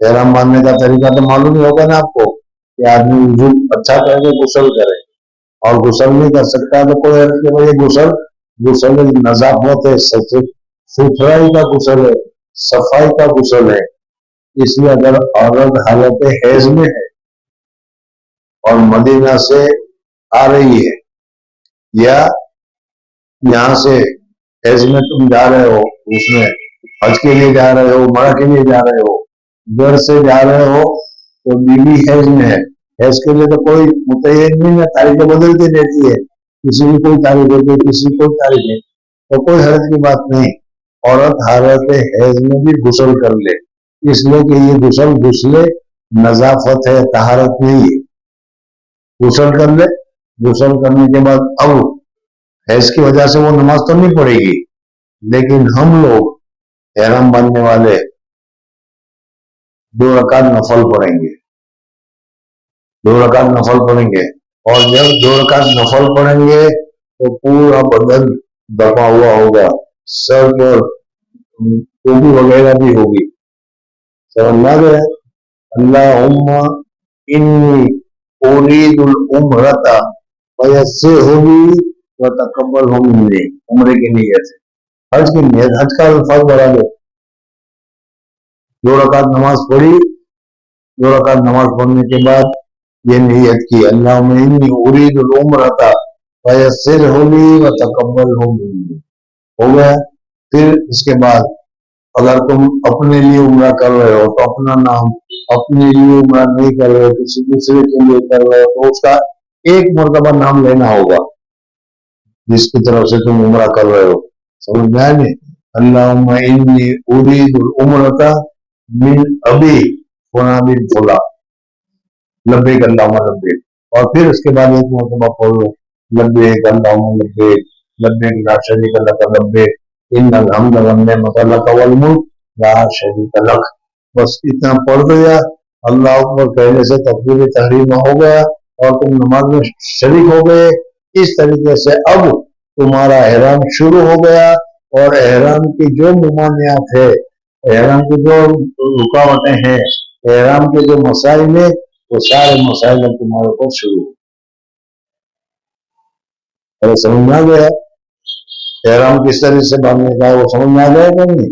एहराम बांधने का तरीका तो मालूम ही होगा ना आपको कि आदमी वजू अच्छा करके गुस्ल करे, और गुस्ल नहीं कर सकता तो कोई अर्थ के भाई गुस्ल गुस्ल नजाफत है, सुथराई का गुस्ल है, सफाई का गुस्ल है। इसलिए अगर औरत हालत हैज में है और मदीना से आ रही है, या यहाँ से हैज में तुम जा रहे हो, उसमें हज के लिए जा रहे हो, उमरा के लिए जा रहे हो, घर से जा रहे हो, तो बीवी हैज में है। हैज के लिए तो कोई मुतय्यन नहीं है, तारीखें बदलती रहती है, किसी की कोई तारीख होती है, किसी की कोई तारीख है, तो कोई हर्ज की बात नहीं। औरत हालत हैज में भी गुस्ल कर ले, इसलिए कि ये गुस्ल नजाफत है, तहारत नहीं है। गुस्ल कर ले, गुस्ल करने के बाद अब हैज की वजह से वो नमाज तो नहीं पड़ेगी, लेकिन हम लोग एहराम बांधने वाले 2 रकात नफल पढ़ेंगे, 2 रकात नफल पढ़ेंगे। और जब 2 रकात नफल पढ़ेंगे तो पूरा बदन दबा हुआ होगा, सर पर टोपी वगैरह भी होगी। समझ गए? अल्लाहुम्मा इन्नी उरीदुल उम्रता फयस्सिरली व तकब्बलहु मिन्नी, उम्रे की नीयत से, हज की नीयत, हज का अल्फाज बढ़ा दो। 2 रकात नमाज पढ़ी, 2 रकात नमाज पढ़ने के बाद ये नीयत की, अल्लाहुम्मा इन्नी उरीदुल उम्रता फयस्सिरली व तकब्बलहु मिन्नी, हो गया। फिर इसके बाद अगर तुम अपने लिए उम्रा कर रहे हो तो अपना नाम, अपने लिए उम्रा नहीं कर रहे हो, किसी दूसरे के लिए कर रहे हो, तो उसका एक मरतबा नाम लेना होगा जिसकी तरफ से तुम उम्रा कर रहे हो। समझ में आया नहीं? अल्लाहुम्मा इन्नी उरीदुल उम्रता मिन अबी फुला बिन फुला, लब्बैक अल्लाहुम्मा लब्बैक। और फिर उसके बाद एक मरतबा पढ़ो, लब्बैक अल्लाहुम्मा लब्बैक, लब्बैक ला शरीका लक लब्बैक, इन्नल हम्द वन निअमत लक वल मुल्क ला शरीका लक। बस इतना पढ़ दिया, अल्लाह अकबर कहने से तकबीर तहरीमा हो गया और तुम नमाज में शरीक हो गए। इस तरीके से अब तुम्हारा एहराम शुरू हो गया, और एहराम की जो मुमानियात है, एहराम की जो रुकावटें हैं, एहराम के जो मसाइल है, वो सारे मसाइल तुम्हारे ऊपर शुरू हो। समझ में आ गया? एहराम किस तरह से बांधने का है वो समझ में आ जाएगा नहीं?